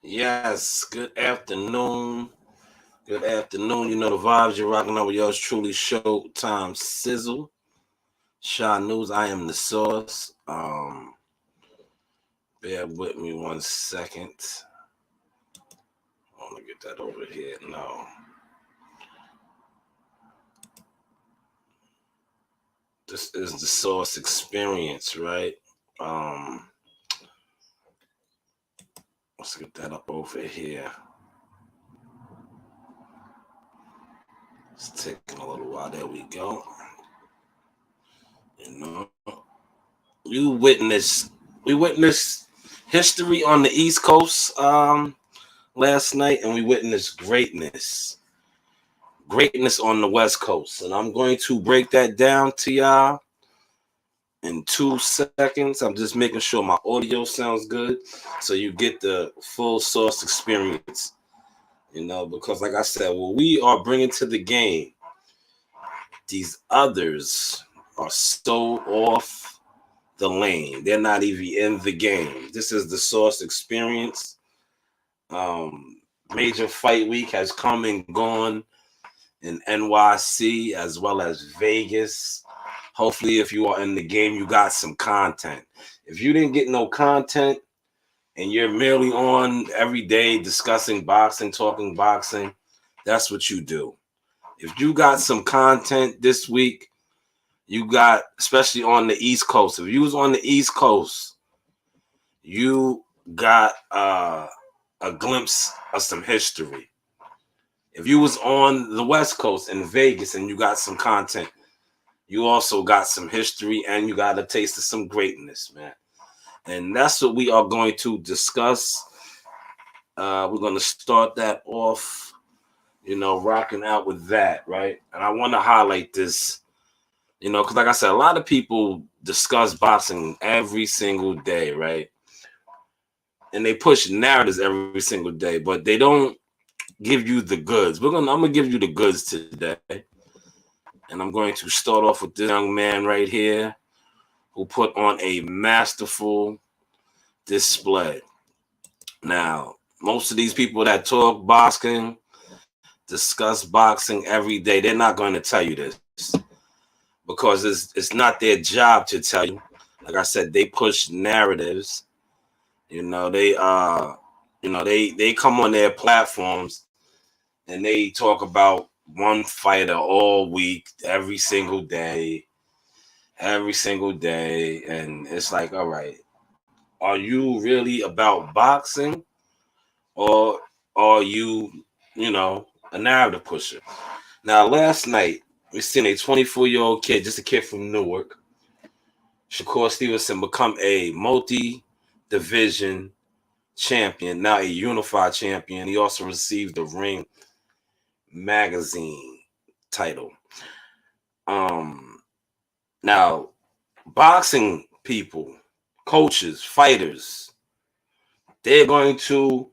Yes, good afternoon. Good afternoon. You know the vibes. You're rocking out with yours truly, Showtime Sizzle. Shanewz, I am the sauce. Bear with me 1 second. I want to get that over here. No. This is the sauce experience, right? Um, let's get that up over here. It's taking a little while. There we go. You know, you witnessed we witnessed history on the East Coast last night, and we witnessed greatness on the West Coast. And I'm going to break that down to y'all in 2 seconds. I'm just making sure my audio sounds good so you get the full source experience. Because like I said, what we are bringing to the game, these others are so off the lane. They're not even in the game. This is the source experience. Major fight week has come and gone in NYC as well as Vegas. Hopefully, if you are in the game, you got some content. If you didn't get no content and you're merely on every day discussing boxing, talking boxing, that's what you do. If you got some content this week, you got, especially on the East Coast. If you was on the East Coast, you got a glimpse of some history. If you was on the West Coast in Vegas and you got some content, you also got some history and you got a taste of some greatness, man. And that's what we are going to discuss. We're going to start that off, rocking out with that, right? And I want to highlight this, because like I said, a lot of people discuss boxing every single day, right? And they push narratives every single day, but they don't give you the goods. I'm going to give you the goods today. And I'm going to start off with this young man right here who put on a masterful display. Now, most of these people that talk boxing, discuss boxing every day, they're not going to tell you this because it's not their job to tell you. Like I said, they push narratives. They come on their platforms and they talk about one fighter all week, every single day. And it's like, all right, are you really about boxing or are you, a narrative pusher? Now, last night, we seen a 24-year-old kid, just a kid from Newark, Shakur Stevenson, become a multi-division champion, now a unified champion. He also received the Ring magazine title. Now, boxing people, coaches, fighters, they're going to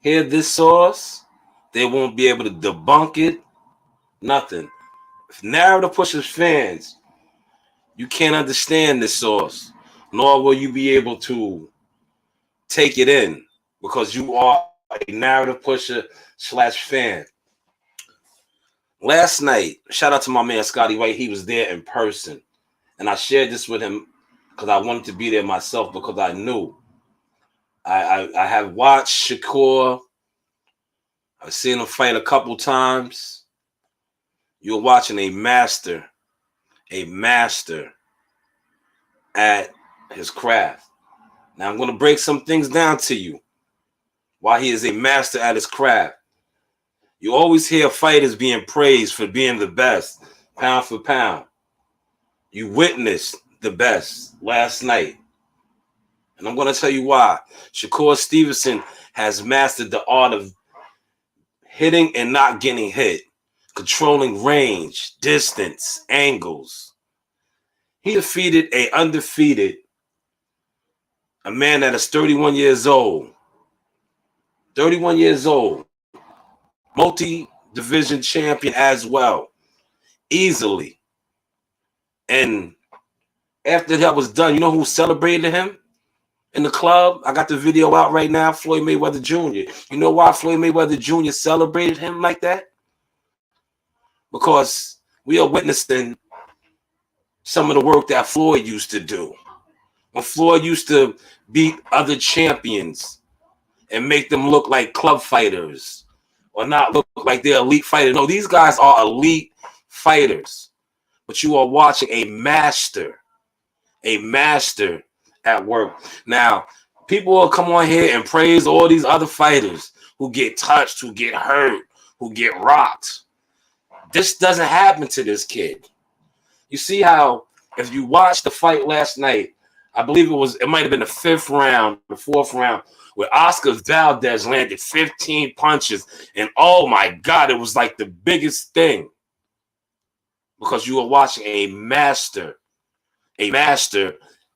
hear this source. They won't be able to debunk it. Nothing. If narrative pushes fans, you can't understand this source, nor will you be able to take it in because you are a narrative pusher / fan. Last night, shout out to my man Scotty White. He was there in person. And I shared this with him because I wanted to be there myself because I knew. I have watched Shakur. I've seen him fight a couple times. You're watching a master at his craft. Now I'm going to break some things down to you. Why he is a master at his craft. You always hear fighters being praised for being the best, pound for pound. You witnessed the best last night. And I'm going to tell you why. Shakur Stevenson has mastered the art of hitting and not getting hit, controlling range, distance, angles. He defeated a man that is 31 years old. 31 years old. Multi-division champion as well. Easily. And after that was done, you know who celebrated him? in the club. I got the video out right now. Floyd Mayweather Jr. You know why Floyd Mayweather Jr. celebrated him like that? Because we are witnessing some of the work that Floyd used to do. When Floyd used to beat other champions and make them look like club fighters or not look like they're elite fighters. No, these guys are elite fighters. But you are watching a master at work. Now, people will come on here and praise all these other fighters who get touched, who get hurt, who get rocked. This doesn't happen to this kid. You see how, if you watch the fight last night, I believe it might have been the fourth round, where Oscar Valdez landed 15 punches, and oh my God, it was like the biggest thing. Because you were watching a master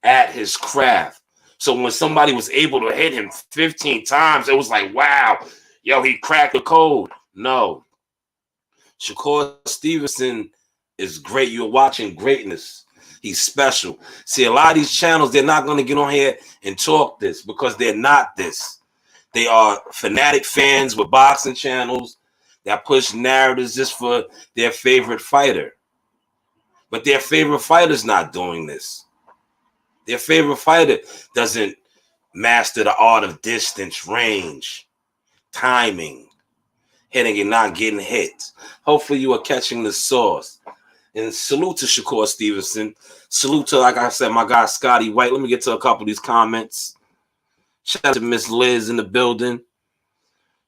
at his craft. So when somebody was able to hit him 15 times, it was like, wow, yo, he cracked the code. No. Shakur Stevenson is great. You're watching greatness. He's special. See, a lot of these channels, they're not going to get on here and talk this because they're not this. They are fanatic fans with boxing channels that push narratives just for their favorite fighter. But their favorite fighter's not doing this. Their favorite fighter doesn't master the art of distance, range, timing, hitting and not getting hit. Hopefully you are catching the sauce. And salute to Shakur Stevenson. Salute to, like I said, my guy Scotty White. Let me get to a couple of these comments. Shout out to Miss Liz in the building.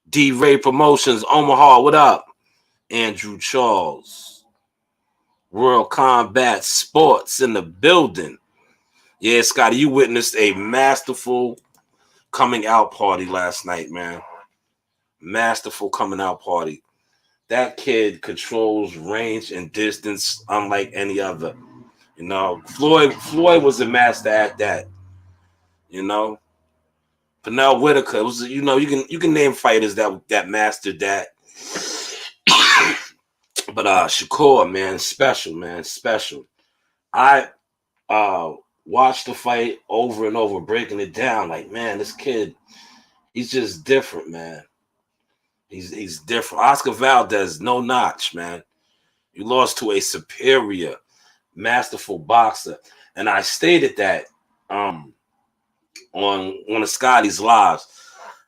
D-Ray Promotions, Omaha, what up? Andrew Charles. World Combat Sports in the building. Yeah, Scotty, you witnessed a masterful coming out party last night, man. Masterful coming out party. That kid controls range and distance unlike any other. You know, Floyd was a master at that. You know, Pernell Whitaker was. You know, you can name fighters that mastered that. But Shakur, man, special. I watched the fight over and over, breaking it down. Like, man, this kid, he's just different, man. He's different. Oscar Valdez, no notch, man. You lost to a superior, masterful boxer. And I stated that on one of Scotty's lives.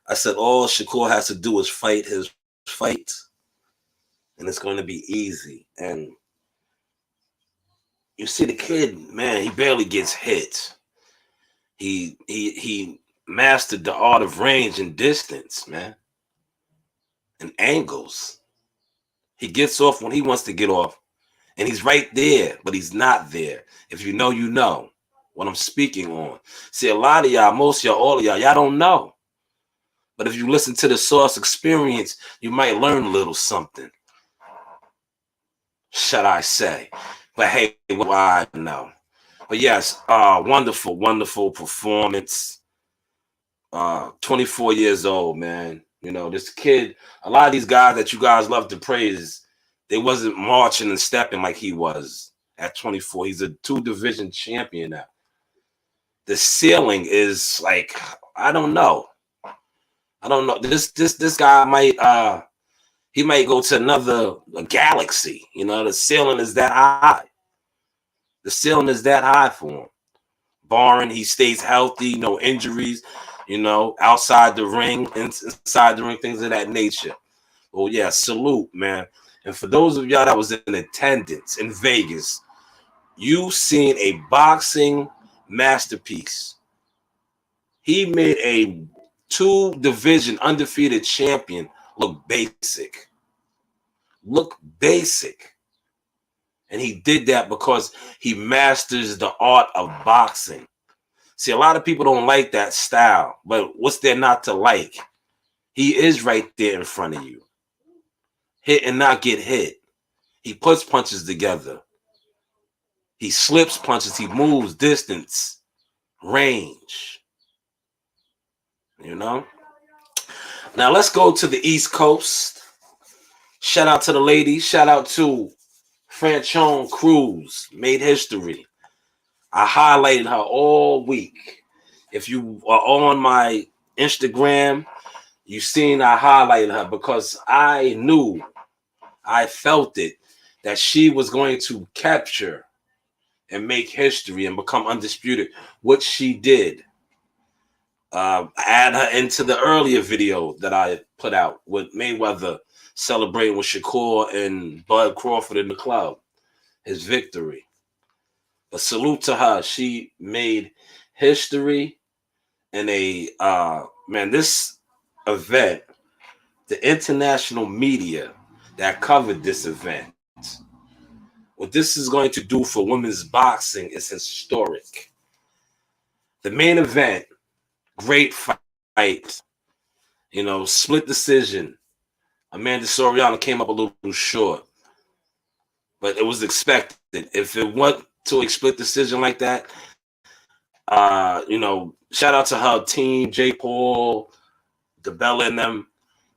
I said all Shakur has to do is fight his fight, and it's going to be easy. And you see the kid, man, he barely gets hit. He mastered the art of range and distance, man. And angles. He gets off when he wants to get off. And he's right there, but he's not there. If you know, you know what I'm speaking on. See, a lot of y'all, most of y'all, all of y'all don't know. But if you listen to the Source Experience, you might learn a little something. Should I say? But hey, what do I know? But yes, wonderful performance. 24 years old, man. You know, this kid, a lot of these guys that you guys love to praise, they wasn't marching and stepping like he was at 24. He's a 2-division champion now. The ceiling is like, I don't know. This guy might he might go to another galaxy. You know, the ceiling is that high. The ceiling is that high for him. Barring he stays healthy, no injuries, you know, outside the ring, inside the ring, things of that nature. Well, yeah, salute, man. And for those of y'all that was in attendance in Vegas, you seen a boxing masterpiece. He made a 2-division undefeated champion look basic. And he did that because he masters the art of boxing. See, a lot of people don't like that style, but what's there not to like? He is right there in front of you. Hit and not get hit. He puts punches together. He slips punches. He moves distance, range. You know? Now let's go to the East Coast. Shout out to the ladies. Shout out to Franchon Cruz. Made history. I highlighted her all week. If you are on my Instagram, you seen I highlighted her because I knew, I felt it, that she was going to capture and make history and become undisputed, which she did. Add her into the earlier video that I put out with Mayweather celebrating with Shakur and Bud Crawford in the club, his victory. A salute to her. She made history in a man, this event, the international media that covered this event, what this is going to do for women's boxing is historic. The main event, great fight, split decision. Amanda Soriano came up a little short, but it was expected. If it went to a split decision like that, shout out to her team, Jake Paul, DeBella and them.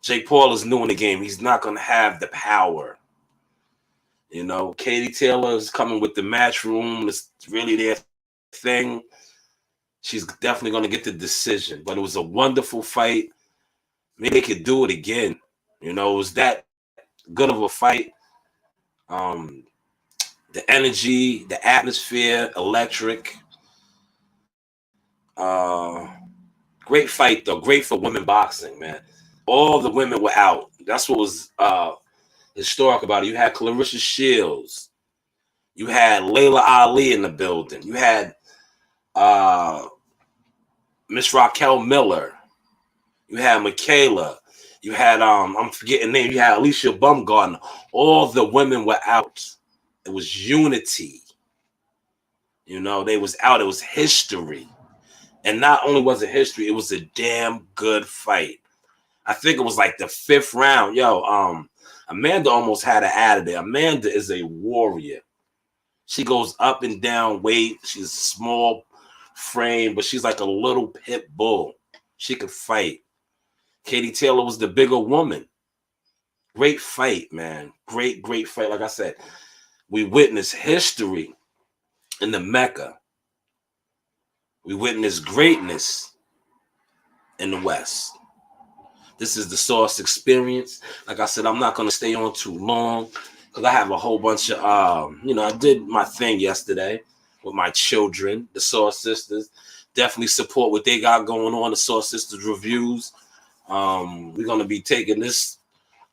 Jake Paul is new in the game. He's not going to have the power. Katie Taylor is coming with the match room. It's really their thing. She's definitely going to get the decision. But it was a wonderful fight. Maybe they could do it again. It was that good of a fight. The energy, the atmosphere, electric. Great fight, though. Great for women boxing, man. All the women were out. That's what was historic about it. You had Clarissa Shields. You had Layla Ali in the building. You had Miss Raquel Miller. You had Michaela. You had I'm forgetting name. You had Alicia Baumgartner. All the women were out. It was unity. They was out. It was history. And not only was it history, it was a damn good fight. I think it was like the 5th round. Amanda almost had an attitude. Amanda is a warrior. She goes up and down weight. She's a small frame, but she's like a little pit bull. She could fight. Katie Taylor was the bigger woman. Great fight, man. Great fight. Like I said, we witnessed history in the Mecca. We witnessed greatness in the West. This is the Source Experience. Like I said, I'm not going to stay on too long because I have a whole bunch of, I did my thing yesterday with my children, the Source Sisters. Definitely support what they got going on, the Source Sisters reviews. We're going to be taking this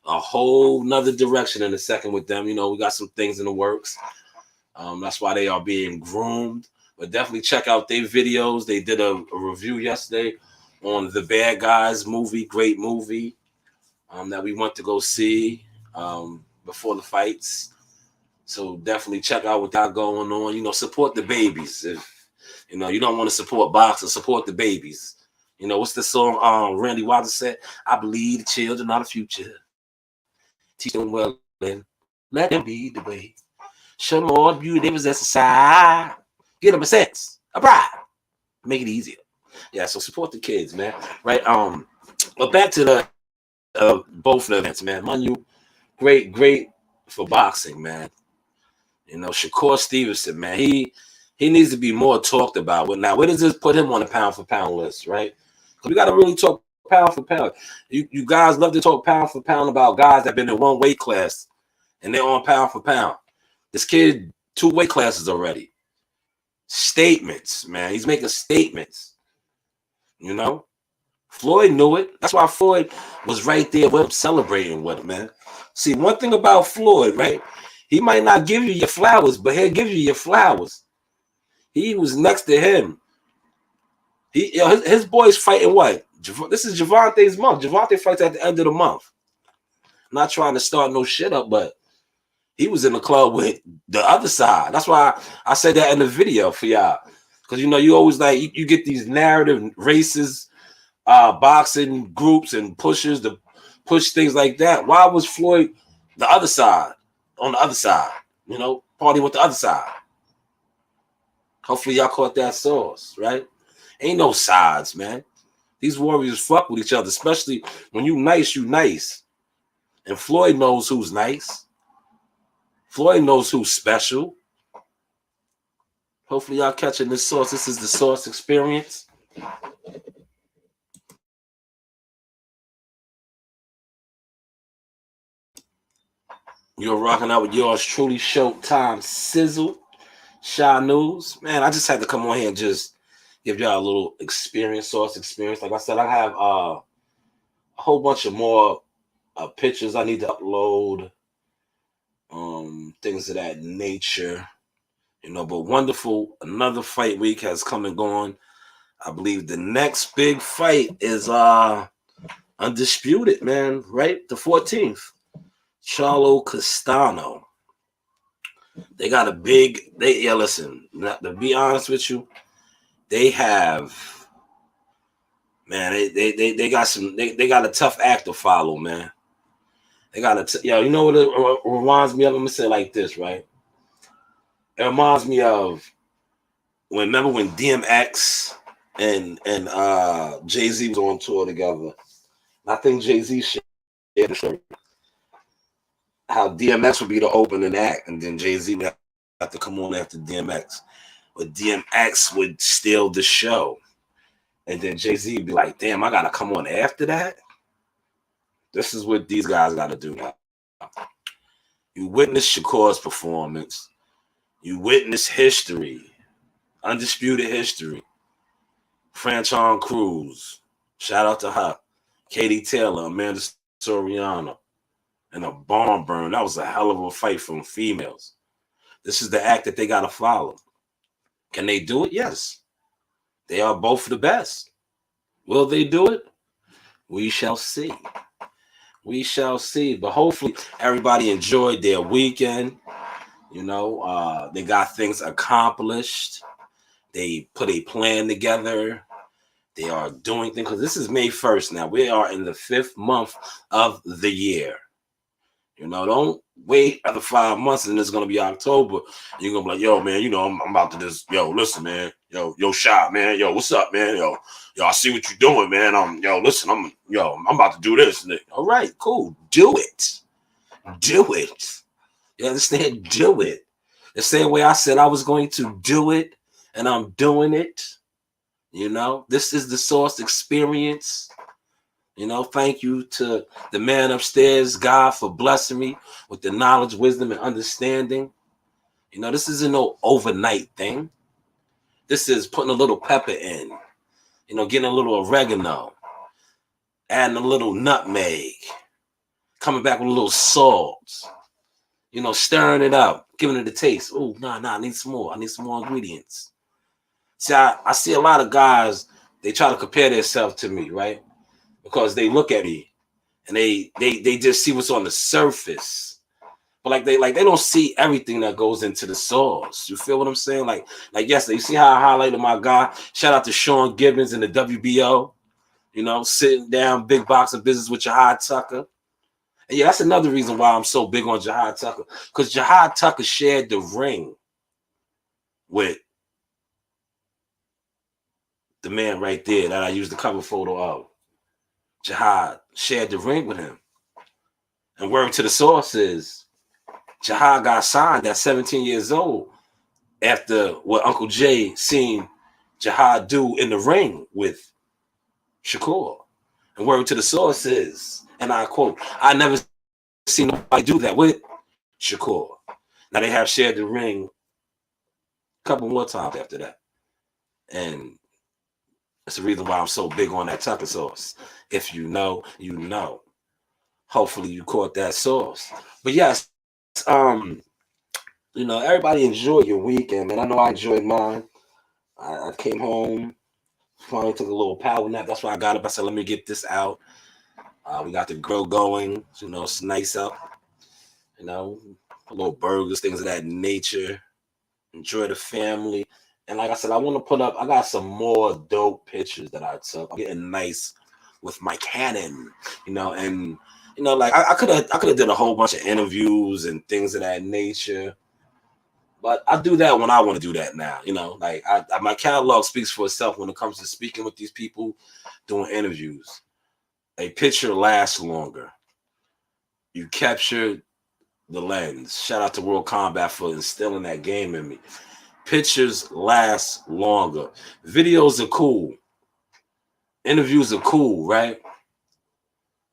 a whole nother direction in a second with them. We got some things in the works. That's why they are being groomed. But definitely check out their videos. They did a review yesterday on The Bad Guys movie, great movie that we went to go see before the fights. So definitely check out what got going on. Support the babies. If you don't want to support boxing, support the babies. What's the song Randy Watson said? I believe the children are the future. Teach them well and let them lead the way. Show them all the beauty they possess inside. Get them a sex, a bride. Make it easier. Yeah, so support the kids, man. Right. But back to the both events, man. Manu, great for boxing, man. Shakur Stevenson, man. He needs to be more talked about. But now, where does this put him on the pound for pound list, right? Because we got to really talk pound for pound. You guys love to talk pound for pound about guys that have been in one weight class and they're on pound for pound. This kid, 2 weight classes already. Statements, man. He's making statements. Floyd knew it. That's why Floyd was right there with him, celebrating with him, man. See, one thing about Floyd, right? He might not give you your flowers, but he'll give you your flowers. He was next to him. His boy's fighting what? This is Javante's month. Javante fights at the end of the month. I'm not trying to start no shit up, but he was in the club with the other side. That's why I said that in the video for y'all. Because, you always you get these narrative races, boxing groups and pushers to push things like that. Why was Floyd the other side, on the other side, party with the other side? Hopefully y'all caught that sauce, right? Ain't no sides, man. These warriors fuck with each other, especially when you nice, you nice. And Floyd knows who's nice. Floyd knows who's special. Hopefully y'all catching this sauce. This is the Source Experience. You're rocking out with yours truly, Showtime Sizzle, Shanewz. Man, I just had to come on here and just give y'all a little source experience. Like I said, I have a whole bunch of more pictures I need to upload, things of that nature. But wonderful. Another fight week has come and gone. I believe the next big fight is Undisputed, man, right? The 14th. Charlo Castano. They got a big, listen, to be honest with you, they have, man, they got they got a tough act to follow, man. They got you know what it reminds me of? I'm gonna say it like this, right? It reminds me of remember when DMX and Jay-Z was on tour together. I think Jay-Z shared the story. How DMX would be the opening act, and then Jay-Z would have to come on after DMX. But DMX would steal the show. And then Jay-Z would be like, damn, I got to come on after that? This is what these guys got to do now. You witness Shakur's performance. You witness history. Undisputed history. Franchon Cruz. Shout out to her. Katie Taylor, Amanda Soriano. And a barn burn. That was a hell of a fight from females. This is the act that they got to follow. Can they do it? Yes. They are both the best. Will they do it? We shall see. We shall see. But hopefully everybody enjoyed their weekend. They got things accomplished. They put a plan together. They are doing things. Because this is May 1st now. We are in the 5th month of the year. Don't wait another 5 months and it's gonna be October. And you're gonna be like, yo, man, I'm about to just, listen, man, yo, shot, man, what's up, man, yo, I see what you're doing, man. Listen, I'm about to do this. All right, cool, do it. You understand? Do it. The same way I said I was going to do it, and I'm doing it. This is the Source experience. Thank you to the man upstairs, God, for blessing me with the knowledge, wisdom, and understanding. This isn't no overnight thing. This is putting a little pepper in, getting a little oregano, adding a little nutmeg, coming back with a little salt, stirring it up, giving it a taste. Oh, I need some more. I need some more ingredients. See, I see a lot of guys, they try to compare themselves to me, right? Because they look at me and they just see what's on the surface, but they don't see everything that goes into the sauce. You feel what I'm saying? Like yesterday, you see how I highlighted my guy? Shout out to Sean Gibbons in the WBO. Sitting down, big box of business with Jihad Tucker. And yeah, that's another reason why I'm so big on Jihad Tucker, because Jihad Tucker shared the ring with the man right there that I used the cover photo of. Jihad shared the ring with him. And word to the source is Jihad got signed at 17 years old after what Uncle Jay seen Jihad do in the ring with Shakur. And word to the source is, and I quote, I never seen nobody do that with Shakur. Now they have shared the ring a couple more times after that. And that's the reason why I'm so big on that Tucker sauce. If you know, you know. Hopefully you caught that sauce. But yes, everybody enjoy your weekend, man. I know I enjoyed mine. I came home, finally took a little power nap. That's why I got up. I said, let me get this out. We got the grill going. It's nice up. Little burgers, things of that nature. Enjoy the family. And like I said, I want to put up, I got some more dope pictures that I took. I'm getting nice with my Canon, and I could have did a whole bunch of interviews and things of that nature. But I do that when I want to do that now, my catalog speaks for itself when it comes to speaking with these people, doing interviews. A picture lasts longer. You capture the lens. Shout out to World Combat for instilling that game in me. Pictures last longer. Videos are cool. Interviews are cool, right?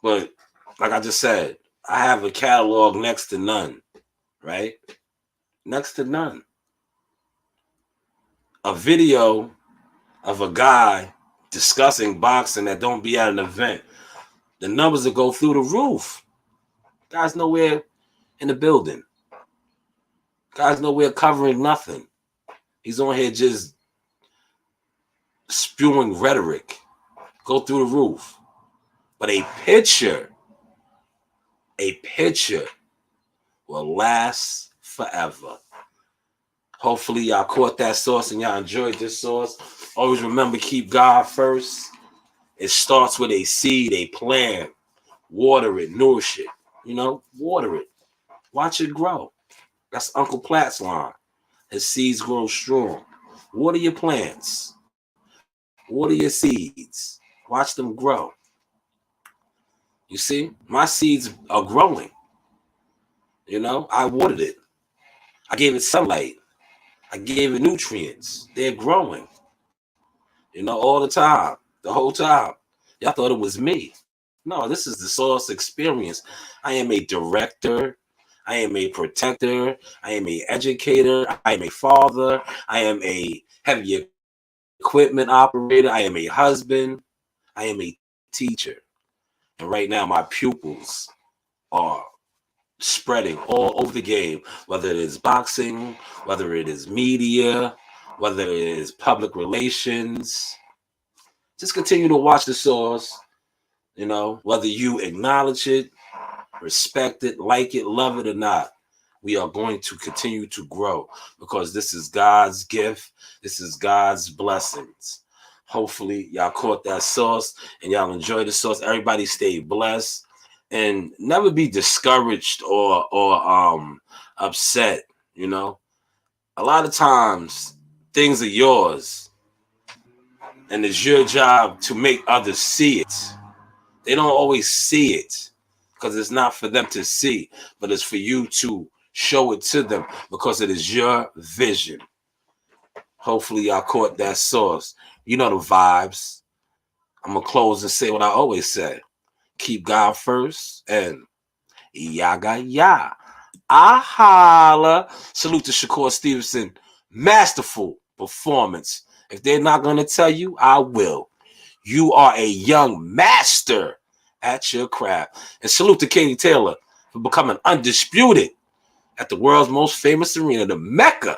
But like I just said, I have a catalog next to none, right? Next to none. A video of a guy discussing boxing that don't be at an event, the numbers will go through the roof. Guy's nowhere in the building. Guy's nowhere covering nothing. He's on here just spewing rhetoric. Go through the roof. But a picture will last forever. Hopefully y'all caught that sauce and y'all enjoyed this sauce. Always remember, keep God first. It starts with a seed, a plant. Water it, nourish it. You know, water it. Watch it grow. That's Uncle Platt's line. His seeds grow strong. Water your plants. Water your seeds. Watch them grow. You see, my seeds are growing. You know, I watered it. I gave it sunlight. I gave it nutrients. They're growing. You know, all the time, the whole time. Y'all thought it was me. No, this is the Sauce experience. I am a director. I am a protector. I am an educator. I am a father. I am a heavy equipment operator. I am a husband. I am a teacher. And right now, my pupils are spreading all over the game, whether it is boxing, whether it is media, whether it is public relations. Just continue to watch the Sauce. You know, whether you acknowledge it, respect it, like it, love it or not, we are going to continue to grow because this is God's gift. This is God's blessings. Hopefully, y'all caught that sauce and y'all enjoy the sauce. Everybody stay blessed and never be discouraged or upset. You know, a lot of times things are yours and it's your job to make others see it. They don't always see it because it's not for them to see, but it's for you to show it to them because it is your vision. Hopefully y'all caught that sauce. You know the vibes. I'm going to close and say what I always say. Keep God first and yaga ya. I holla. Salute to Shakur Stevenson. Masterful performance. If they're not going to tell you, I will. You are a young master at your craft. And salute to Katie Taylor for becoming undisputed at the world's most famous arena, the Mecca.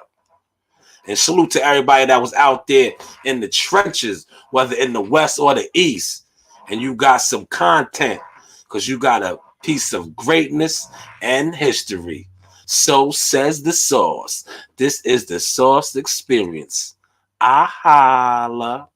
And salute to everybody that was out there in the trenches, whether in the West or the East. And you got some content because you got a piece of greatness and history. So says the Sauce. This is the Sauce experience. I holla.